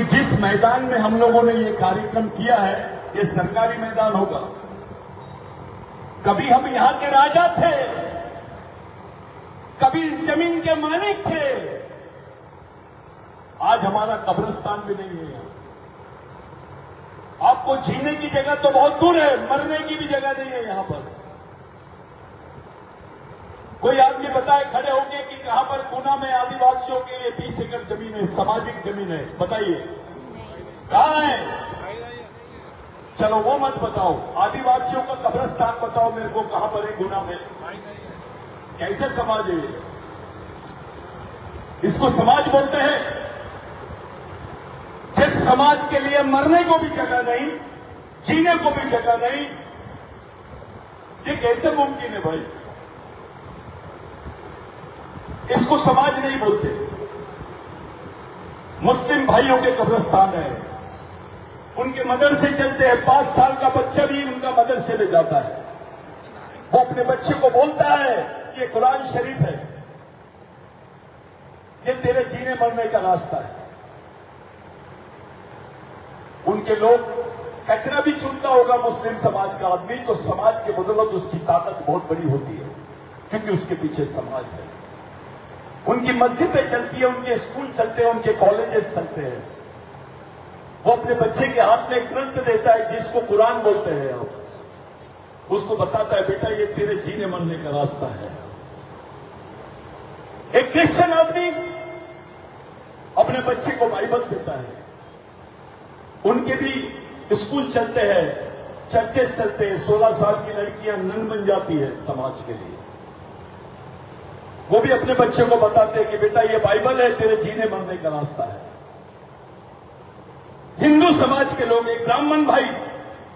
जिस मैदान में हम लोगों ने ये कार्यक्रम किया है, ये सरकारी मैदान होगा। कभी हम यहां के राजा थे, कभी इस जमीन के मालिक थे, आज हमारा कब्रिस्तान भी नहीं है। आपको जीने की जगह तो बहुत दूर है, मरने की भी जगह नहीं है यहां पर। कोई आदमी बताए खड़े होंगे कि कहां पर गुना में आदिवासियों के लिए 20 एकड़ जमीन है, सामाजिक जमीन है, बताइए कहां है? चलो वो मत बताओ, आदिवासियों का कब्रिस्तान बताओ मेरे को, कहां पर है गुना में? कैसे समाज है? इसको समाज बोलते हैं? जिस समाज के लिए मरने को भी जगह नहीं, जीने को भी जगह नहीं, ये कैसे मुमकिन है भाई? इसको समाज नहीं बोलते। मुस्लिम भाइयों के कब्रिस्तान है, उनके मदरसे चलते हैं, 5 साल का बच्चा भी उनका मदरसे में जाता है। वो अपने बच्चे को बोलता है ये कुरान शरीफ है, ये तेरे जीने मरने का रास्ता है। उनके लोग कचरा भी चुनता होगा मुस्लिम समाज का आदमी, तो समाज के बदौलत उसकी ताकत बहुत बड़ी होती है, क्योंकि उसके पीछे समाज है। उनकी मस्जिदें चलती है, उनके स्कूल चलते हैं, उनके कॉलेजेस चलते हैं। वो अपने बच्चे के हाथ में एक ग्रंथ देता है जिसको कुरान बोलते हैं, आप उसको बताता है बेटा ये तेरे जीने मरने का रास्ता है। एक क्रिश्चियन आदमी अपने बच्चे को बाइबल देता है, उनके भी स्कूल चलते हैं, चर्चेस चलते हैं। 16 साल की लड़कियां नन बन जाती है समाज के लिए। वो भी अपने बच्चे को बताते हैं कि बेटा ये बाइबल है, तेरे जीने मरने का रास्ता है। हिंदू समाज के लोग, एक ब्राह्मण भाई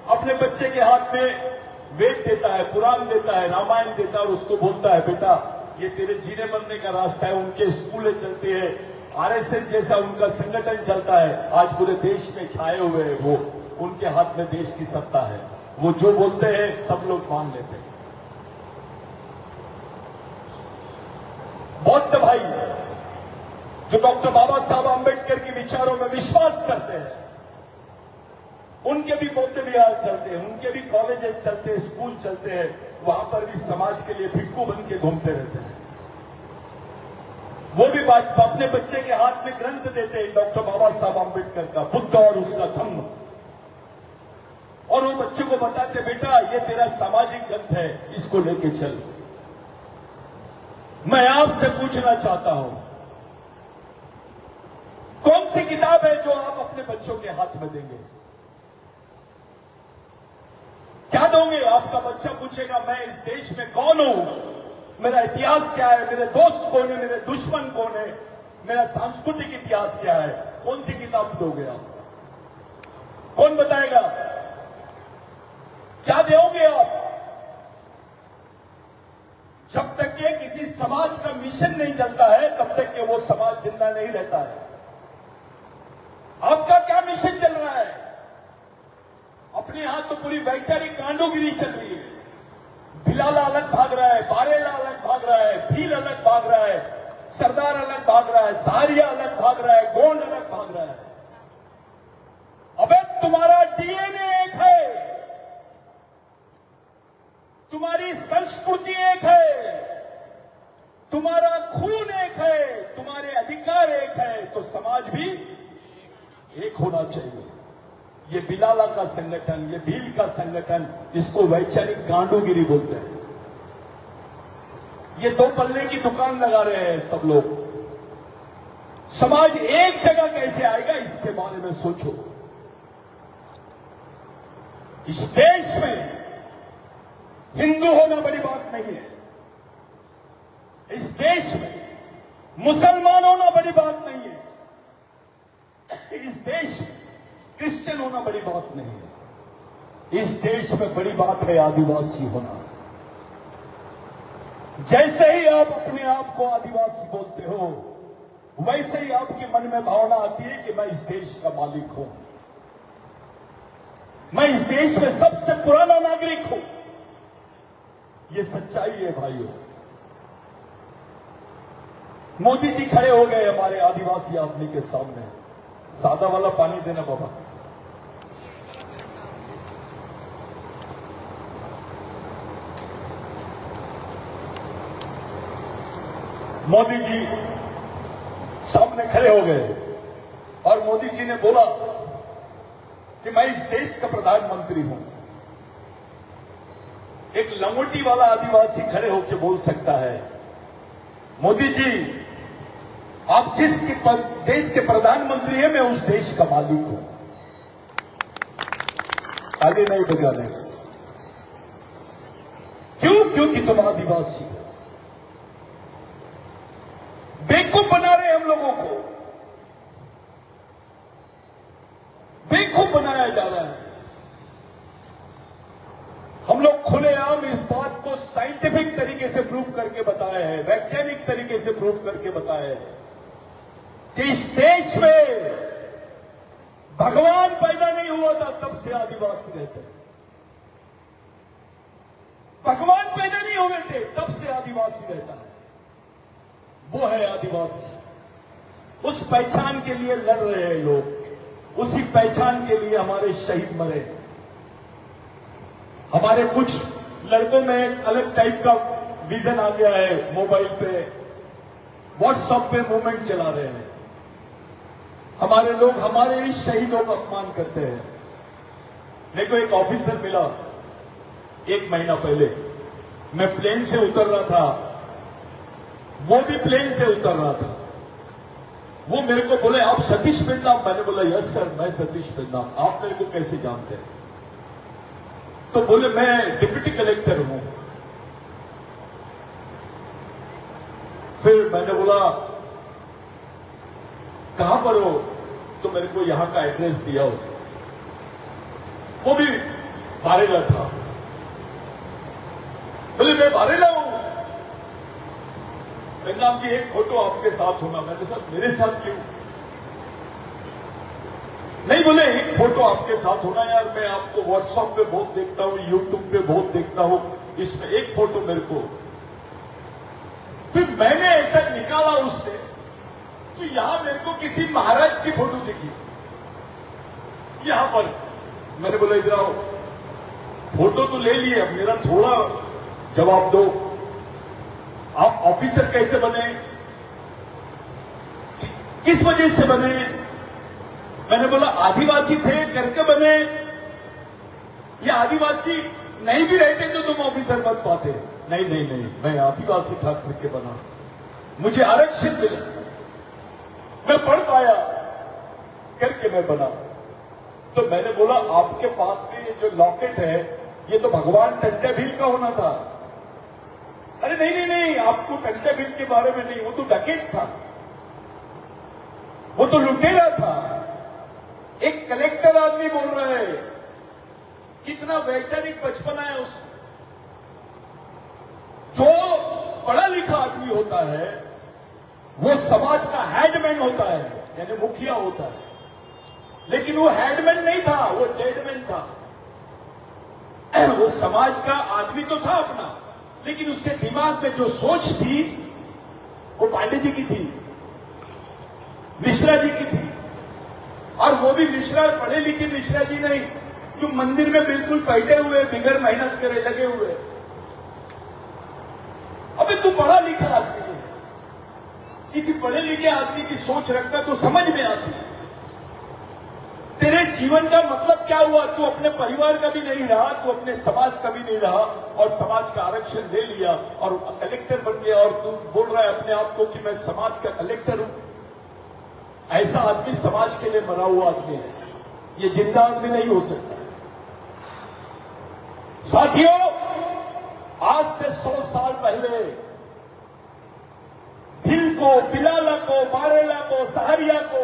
अपने बच्चे के हाथ में वेद देता है, कुरान देता है, रामायण देता है और उसको बोलता है बेटा ये तेरे जीने मरने का रास्ता है। उनके स्कूलें चलते हैं, आरएसएस जैसा उनका संगठन चलता है, आज पूरे देश में छाए हुए हैं। वो उनके हाथ में देश की सत्ता है, वो जो बोलते हैं सब लोग मान लेते हैं। बौद्ध भाई जो डॉक्टर बाबा साहब आंबेडकर के विचारों में विश्वास करते हैं, उनके भी बौद्ध विहार चलते हैं, उनके भी कॉलेजेस चलते हैं, स्कूल चलते हैं। वहां पर भी समाज के लिए भिक्खू बन के घूमते रहते हैं। वो भी अपने बच्चे के हाथ में ग्रंथ देते हैं डॉक्टर बाबा साहब आंबेडकर का, बुद्ध और उसका धम्म, और वो बच्चे को बताते बेटा ये तेरा सामाजिक ग्रंथ है, इसको लेके चल। मैं आपसे पूछना चाहता हूं, कौन सी किताब है जो आप अपने बच्चों के हाथ में देंगे? क्या दोगे? आपका बच्चा पूछेगा मैं इस देश में कौन हूं, मेरा इतिहास क्या है, मेरे दोस्त कौन है, मेरे दुश्मन कौन है, मेरा सांस्कृतिक इतिहास क्या है? कौन सी किताब दोगे आप? कौन बताएगा? क्या दोगे आप? जब तक के किसी समाज का मिशन नहीं चलता है तब तक के वो समाज जिंदा नहीं रहता है। आपका क्या मिशन चल रहा है? अपने यहां तो पूरी वैचारिक कांडोगिरी चल रही है। बिलाला अलग भाग रहा है, बारेला अलग भाग रहा है, भील अलग भाग रहा है, सरदार अलग भाग रहा है, सहारिया अलग भाग रहा है, गोंड अलग भाग रहा है। अबे तुम्हारा डीएनए एक है, तुम्हारी संस्कृति एक है, तुम्हारा खून एक है, तुम्हारे अधिकार एक है, तो समाज भी एक होना चाहिए। ये बिलाला का संगठन, ये भील का संगठन, इसको वैचारिक गांडूगिरी बोलते हैं। ये 2 पल्ले की दुकान लगा रहे हैं सब लोग। समाज एक जगह कैसे आएगा इसके बारे में सोचो। इस देश में हिंदू होना बड़ी बात नहीं है, इस देश में मुसलमान होना बड़ी बात नहीं है, इस देश में क्रिश्चियन होना बड़ी बात नहीं है। इस देश में बड़ी बात है आदिवासी होना। जैसे ही आप अपने आप को आदिवासी बोलते हो, वैसे ही आपके मन में भावना आती है कि मैं इस देश का मालिक हूं, मैं इस देश में सबसे पुराना नागरिक हूं। ये सच्चाई है भाइयों। मोदी जी खड़े हो गए हमारे आदिवासी आदमी के सामने, सादा वाला पानी देना बाबा। मोदी जी सामने खड़े हो गए और मोदी जी ने बोला कि मैं इस देश का प्रधानमंत्री हूं। एक लंगोटी वाला आदिवासी खड़े होकर बोल सकता है, मोदी जी आप जिस देश के प्रधानमंत्री हैं, मैं उस देश का मालिक हूं। आगे नहीं बजाने। क्यों? क्योंकि तुम आदिवासी हो। बेवकूफ बना रहे हम लोगों को, बेवकूफ बनाया जा रहा है। हम लोग खुलेआम इस बात को साइंटिफिक तरीके से प्रूव करके बताए हैं, वैज्ञानिक तरीके से प्रूव करके बताए हैं कि इस देश में भगवान पैदा नहीं हुआ था तब से आदिवासी रहते हैं। भगवान पैदा नहीं हुए थे तब से आदिवासी रहता है। वो है आदिवासी। उस पहचान के लिए लड़ रहे हैं लोग, उसी पहचान के लिए हमारे शहीद मरे। हमारे कुछ लड़कों में एक अलग टाइप का विजन आ गया है, मोबाइल पे व्हाट्सएप पे मूवमेंट चला रहे हैं। हमारे लोग हमारे ही शहीदों का अपमान करते हैं। मेरे को एक ऑफिसर मिला 1 महीना पहले, मैं प्लेन से उतर रहा था, वो भी प्लेन से उतर रहा था। वो मेरे को बोले आप सतीश बिरला? मैंने बोला यस सर, मैं सतीश बिरला। आप मेरे को कैसे जानते हैं? तो बोले मैं डिप्टी कलेक्टर हूं। फिर मैंने बोला कहां पर हो? तो मेरे को यहां का एड्रेस दिया उसने। वो भी बारेला था। बोले मैं बारेला हूं। नाम जी एक फोटो आपके साथ होना। मैंने सर मेरे साथ क्यों? नहीं, बोले एक फोटो आपके साथ होना। यार मैं आपको व्हाट्सएप पे बहुत देखता हूं, यूट्यूब पे बहुत देखता हूं, इसमें एक फोटो मेरे को। फिर मैंने ऐसा निकाला उसने, तो यहां मेरे को किसी महाराज की फोटो दिखी यहां पर। मैंने बोला इधर आओ, फोटो तो ले लिए, अब मेरा थोड़ा जवाब दो। आप ऑफिसर कैसे बने? किस वजह से बने? मैंने बोला आदिवासी थे करके बने, या आदिवासी नहीं भी रहते तो तुम ऑफिसर बन पाते? नहीं नहीं नहीं, मैं आदिवासी था करके बना, मुझे आरक्षण मिला, मैं पढ़ पाया करके मैं बना। तो मैंने बोला आपके पास में ये जो लॉकेट है ये तो भगवान टंटा भील का होना था। अरे नहीं नहीं नहीं, आपको टंटा भील के बारे में नहीं, वो तो डकैत था, वो तो लुटेरा था। एक कलेक्टर आदमी बोल रहा है, कितना वैचारिक बचपना है उसमें। जो पढ़ा लिखा आदमी होता है वो समाज का हेडमैन होता है, यानी मुखिया होता है। लेकिन वो हेडमैन नहीं था, वो डेडमैन था। वो समाज का आदमी तो था अपना, लेकिन उसके दिमाग में जो सोच थी वो पांडे जी की थी, मिश्रा जी की थी। और वो भी मिश्रा, पढ़े लिखे मिश्रा जी नहीं, जो मंदिर में बिल्कुल बैठे हुए, बिगर मेहनत करे लगे हुए। अबे तू पढ़ा लिखा आदमी है, किसी पढ़े लिखे आदमी की सोच रखता तो समझ में आती है। तेरे जीवन का मतलब क्या हुआ? तू अपने परिवार का भी नहीं रहा, तू अपने समाज का भी नहीं रहा, और समाज का आरक्षण ले लिया और कलेक्टर बन गया, और तू बोल रहा है अपने आप को कि मैं समाज का कलेक्टर हूं। ऐसा आदमी समाज के लिए मरा हुआ आदमी है, ये जिंदा आदमी नहीं हो सकता। साथियों, आज से 100 साल पहले भिल को, बिलाला को, बारेला को, सहारिया को,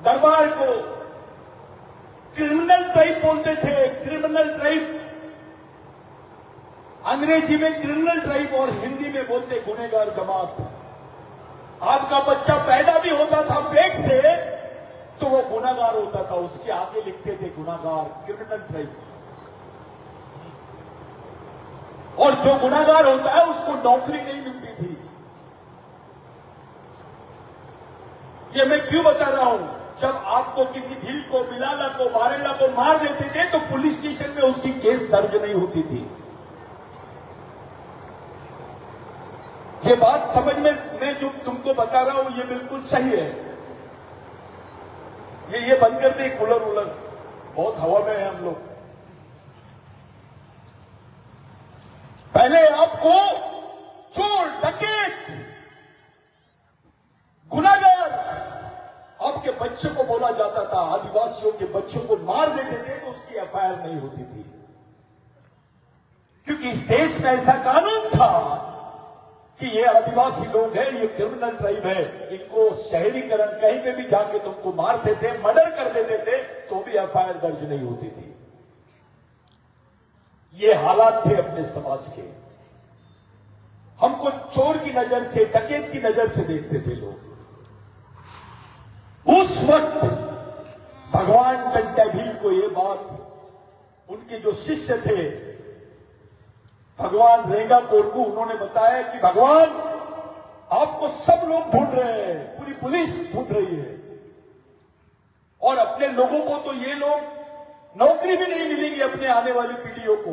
दरबार को क्रिमिनल ट्राइब बोलते थे। क्रिमिनल ट्राइब, अंग्रेजी में क्रिमिनल ट्राइब और हिंदी में बोलते गुनहगार जमात। आपका बच्चा पैदा भी होता था पेट से तो वो गुनाहगार होता था, उसके आगे लिखते थे गुनाहगार, क्रिमिनल ट्राइब। और जो गुनाहगार होता है उसको नौकरी नहीं मिलती थी। ये मैं क्यों बता रहा हूं? जब आपको किसी भील को, बिलाला को, बारेला को मार देते थे तो पुलिस स्टेशन में उसकी केस दर्ज नहीं होती थी। ये बात समझ में, मैं जो तुमको बता रहा हूं ये बिल्कुल सही है। ये बंद कर दे कूलर वूलर, बहुत हवा में है हम लोग। पहले आपको चोर, डकैत, गुनाहगार आपके बच्चे को बोला जाता था, आदिवासियों के बच्चों को मार देते थे तो उसकी एफआईआर नहीं होती थी, क्योंकि इस देश में ऐसा कानून था कि ये आदिवासी लोग हैं, ये क्रिमिनल ट्राइब है, इनको शहरीकरण कहीं पे भी जाके तुमको मारते थे, मर्डर कर देते थे तो भी एफआईआर दर्ज नहीं होती थी। ये हालात थे अपने समाज के। हमको चोर की नजर से, डकैत की नजर से देखते थे लोग। उस वक्त भगवान टंट्या को ये बात उनके जो शिष्य थे भगवान रेंगा कोरकू, उन्होंने बताया कि भगवान आपको सब लोग ढूंढ रहे हैं, पूरी पुलिस ढूंढ रही है, और अपने लोगों को तो ये लोग नौकरी भी नहीं मिलेगी, अपने आने वाली पीढ़ियों को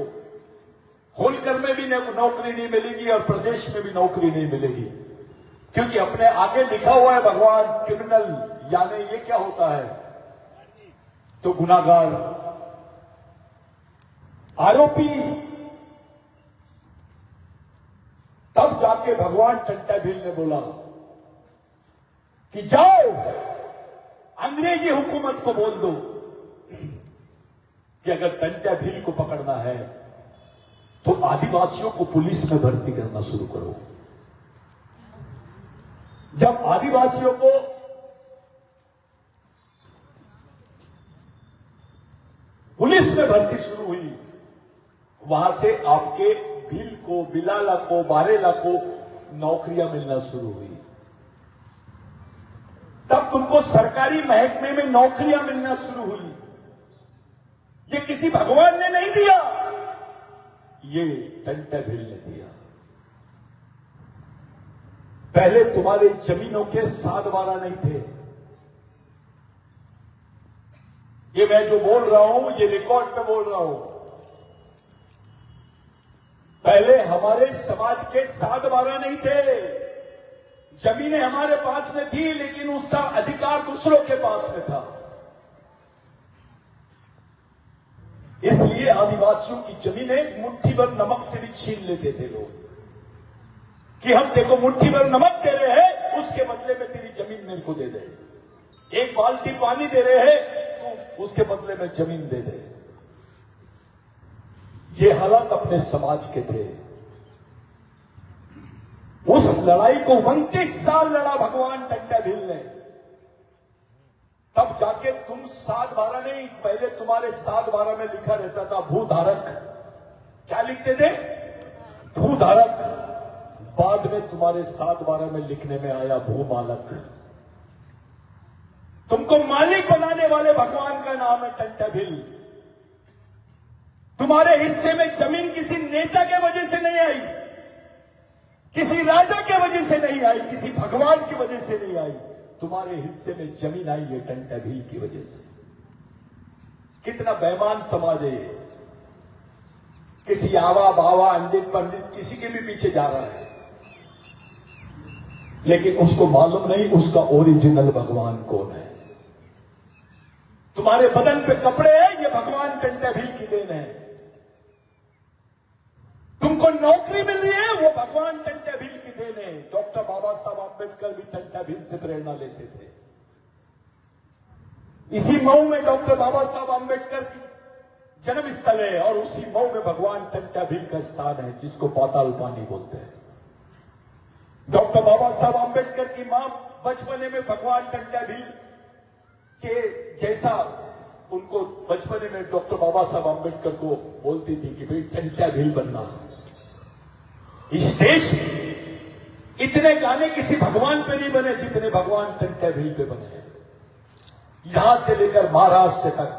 होलकर में भी नौकरी नहीं मिलेगी और प्रदेश में भी नौकरी नहीं मिलेगी, क्योंकि अपने आगे लिखा हुआ है भगवान क्रिमिनल, यानी ये क्या होता है तो गुनाहगार, आरोपी। तब जाके भगवान टंट्या ने बोला कि जाओ अंग्रेजी हुकूमत को बोल दो कि अगर टंट्या को पकड़ना है तो आदिवासियों को पुलिस में भर्ती करना शुरू करो। जब आदिवासियों को पुलिस में भर्ती शुरू हुई, वहां से आपके भील को, बिलाला को, बारेला को नौकरियां मिलना शुरू हुई। तब तुमको सरकारी महकमे में नौकरियां मिलना शुरू हुई। ये किसी भगवान ने नहीं दिया, ये टंट्या ने दिया। पहले तुम्हारे जमीनों के साधवारा नहीं थे। ये मैं जो बोल रहा हूं ये रिकॉर्ड पे बोल रहा हूं। पहले हमारे समाज के साधवारा नहीं थे, जमीनें हमारे पास में थी लेकिन उसका अधिकार दूसरों के पास में था। इसलिए आदिवासियों की जमीनें मुट्ठी भर नमक से भी छीन लेते थे लोग, कि हम देखो मुट्ठी भर नमक दे रहे हैं, उसके बदले में तेरी जमीन मेरे को दे दे। एक बाल्टी पानी दे रहे हैं तो उसके बदले में जमीन दे दे। ये हालात अपने समाज के थे। उस लड़ाई को 29 साल लड़ा भगवान टंट्या ने। तब जाके तुम सातबारा नहीं, पहले तुम्हारे सातबारा में लिखा रहता था भूधारक। क्या लिखते थे? भूधारक। बाद में तुम्हारे सातबारा में लिखने में आया भूमालक। तुमको मालिक बनाने वाले भगवान का नाम है टंट्या। तुम्हारे हिस्से में जमीन किसी नेता के वजह से नहीं आई, किसी राजा के वजह से नहीं आई, किसी भगवान की वजह से नहीं आई। तुम्हारे हिस्से में जमीन आई है टंट्या की वजह से। कितना बेईमान समाज है ये। किसी आवा बावा अंधित पंडित किसी के भी पीछे जा रहा है, लेकिन उसको मालूम नहीं उसका ओरिजिनल भगवान कौन है। तुम्हारे बदन पे कपड़े हैं, ये भगवान टंट्या की देन है। तुमको नौकरी मिल रही है, वो भगवान टंट्या की देन है। डॉक्टर बाबा साहब आंबेडकर भी टंट्या से प्रेरणा लेते थे। इसी मऊ में डॉक्टर बाबा साहब आंबेडकर की जन्म स्थल है और उसी मऊ में भगवान टंट्या का स्थान है, जिसको पाताल पानी बोलते हैं। डॉक्टर बाबा साहब आंबेडकर की मां बचपने में भगवान टंट्या के जैसा उनको बचपने में डॉक्टर बाबा साहब आंबेडकर को बोलती थी कि भाई टंट्या बनना। इस देश में इतने गाने किसी भगवान पे नहीं बने जितने भगवान टंट्या पे बने। यहां से लेकर महाराष्ट्र तक,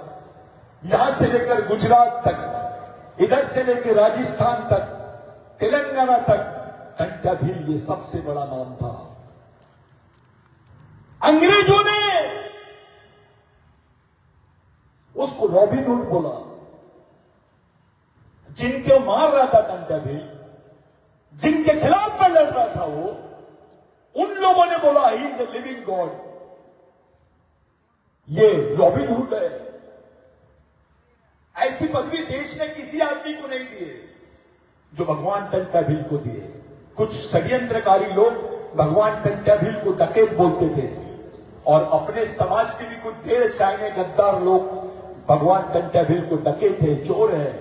यहां से लेकर गुजरात तक, इधर से लेकर राजस्थान तक, तेलंगाना तक, टंट्या ये सबसे बड़ा नाम था। अंग्रेजों ने उसको रॉबिन हुड बोला। जिनको मार रहा था टंटा भील, जिनके खिलाफ में लड़ रहा था वो, उन लोगों ने बोला he is the living God, ये रॉबिन हुड है। ऐसी पदवी देश ने किसी आदमी को नहीं दिए जो भगवान टंटा भील को दिए। कुछ षड्यंत्रकारी लोग भगवान टंटा भील को डकैत बोलते थे और अपने समाज के भी कुछ ढेर शायने गद्दार लोग भगवान टंटा भील को डकैत थे, चोर है।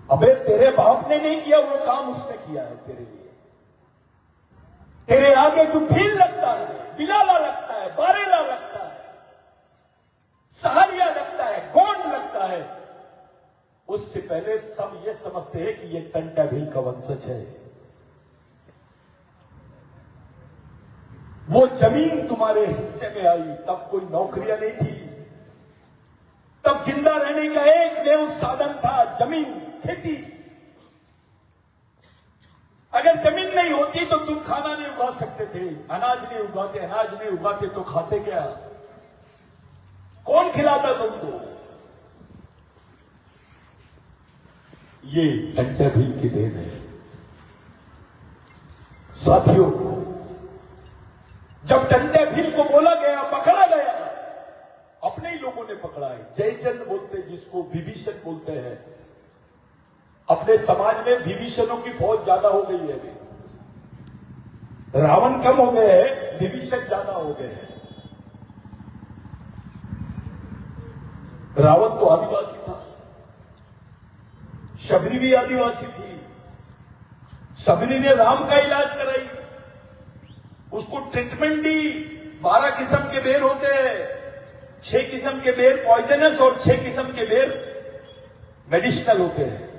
अबे तेरे बाप ने नहीं किया वो काम, उसने किया है तेरे लिए। तेरे आगे जो भील लगता है, बिलाला लगता है, बारेला लगता है, सहारिया लगता है, गोंड लगता है, उससे पहले सब ये समझते हैं कि ये टंटा भील का वंशज है। वो जमीन तुम्हारे हिस्से में आई तब कोई नौकरियां नहीं थी, तब जिंदा रहने का एकमेव साधन था जमीन, खेती। अगर जमीन नहीं होती तो तुम खाना नहीं उगा सकते थे, अनाज नहीं उगाते, अनाज नहीं उगाते तो खाते क्या? कौन खिलाता तुमको? ये टंटा भील की देन है। साथियों, जब टंटा भील को बोला गया, पकड़ा गया, अपने ही लोगों ने पकड़ा है। जयचंद बोलते जिसको, विभीषण बोलते हैं। अपने समाज में विभीषणों की फौज ज्यादा हो गई है अभी। रावण कम हो गए हैं, विभीषण ज्यादा हो गए हैं। रावण तो आदिवासी था, शबरी भी आदिवासी थी। शबरी ने राम का इलाज कराई, उसको ट्रीटमेंट दी। 12 किस्म के बेर होते हैं, 6 किस्म के बेर पॉइजनस और 6 किस्म के बेर मेडिसिनल होते हैं।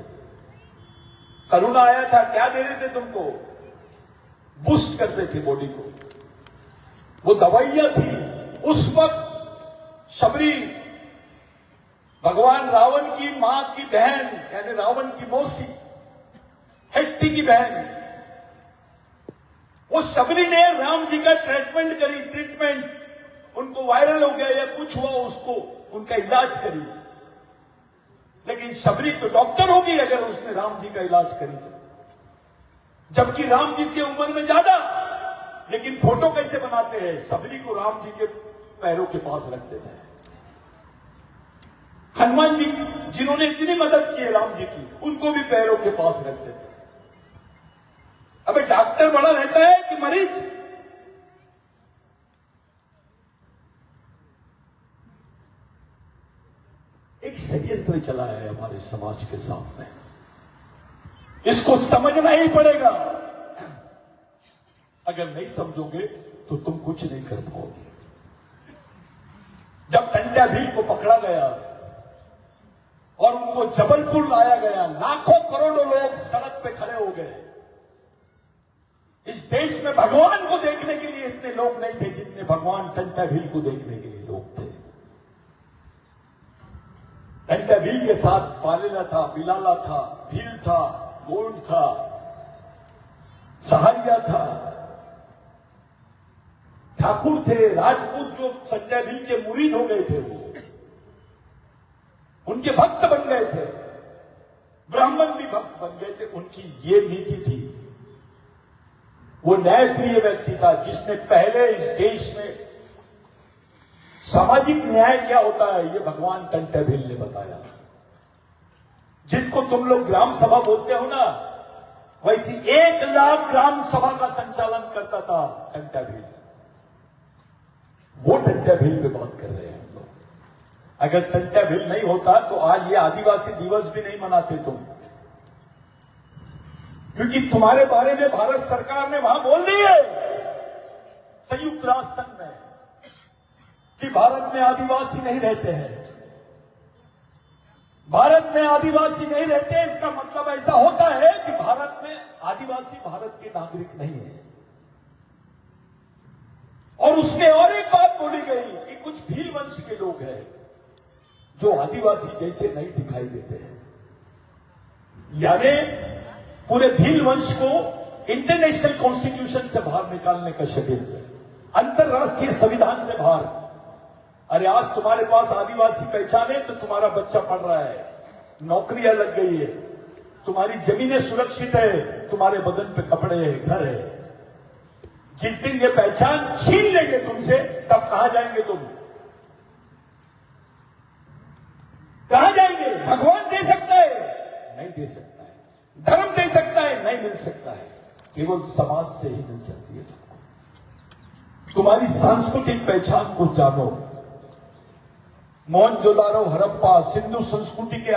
कोरोना आया था, क्या दे रहे थे तुमको? बूस्ट करते थे बॉडी को, वो दवाइयां थी। उस वक्त शबरी भगवान रावण की मां की बहन, यानी रावण की मौसी, हेट्टी की बहन, वो शबरी ने राम जी का ट्रीटमेंट करी। ट्रीटमेंट उनको वायरल हो गया या कुछ हुआ, उसको उनका इलाज करी। लेकिन शबरी तो डॉक्टर होगी अगर उसने राम जी का इलाज करी तो, जबकि राम जी से उम्र में ज्यादा। लेकिन फोटो कैसे बनाते हैं? शबरी को राम जी के पैरों के पास रख देते हैं। हनुमान जी जिन्होंने इतनी मदद की है राम जी की, उनको भी पैरों के पास रख देते हैं। अबे डॉक्टर बड़ा रहता है कि मरीज? एक षड्यंत्र चला है हमारे समाज के सामने, इसको समझना ही पड़ेगा। अगर नहीं समझोगे तो तुम कुछ नहीं कर पाओगे। जब टंटा भील को पकड़ा गया और उनको जबलपुर लाया गया, लाखों करोड़ों लोग सड़क पे खड़े हो गए। इस देश में भगवान को देखने के लिए इतने लोग नहीं थे जितने भगवान टंटा भील को देखने के लिए लोग थे। टंटा भील के साथ पालेला था, बिलाला था, भील था, गोंड था, सहारिया था, ठाकुर थे, राजपूत जो टंटा भील के मुरीद हो गए थे, वो उनके भक्त बन गए थे। ब्राह्मण भी भक्त बन गए थे। उनकी ये नीति थी। वो न्यायप्रिय व्यक्ति था जिसने पहले इस देश में सामाजिक न्याय क्या होता है ये भगवान टंटा भील ने बताया। जिसको तुम लोग ग्राम सभा बोलते हो ना, वैसी 1 लाख ग्राम सभा का संचालन करता था टंटा भील। वो टंटा भील पे बात कर रहे हैं हम लोग। अगर टंटा भील नहीं होता तो आज ये आदिवासी दिवस भी नहीं मनाते तुम, क्योंकि तुम्हारे बारे में भारत सरकार ने वहां बोल दी है संयुक्त राष्ट्र संघ में कि भारत में आदिवासी नहीं रहते हैं। भारत में आदिवासी नहीं रहते, इसका मतलब ऐसा होता है कि भारत में आदिवासी भारत के नागरिक नहीं है। और उसमें और एक बात बोली गई कि कुछ भील वंश के लोग हैं जो आदिवासी जैसे नहीं दिखाई देते हैं। यानी पूरे भील वंश को इंटरनेशनल कॉन्स्टिट्यूशन से बाहर निकालने का षड्यंत्र है। अंतरराष्ट्रीय संविधान से बाहर। अरे आज तुम्हारे पास आदिवासी पहचान है तो तुम्हारा बच्चा पढ़ रहा है, नौकरियां लग गई है, तुम्हारी जमीनें सुरक्षित है, तुम्हारे बदन पे कपड़े है, घर है। जिस दिन ये पहचान छीन लेंगे तुमसे, तब कहां जाएंगे तुम? कहां जाएंगे? भगवान दे सकता है? नहीं दे सकता है। धर्म दे सकता है? नहीं मिल सकता है। केवल समाज से ही मिल सकती है तुमको। तुम्हारी सांस्कृतिक पहचान को जानो। मोहनजोदारो, हड़प्पा, सिंधु संस्कृति के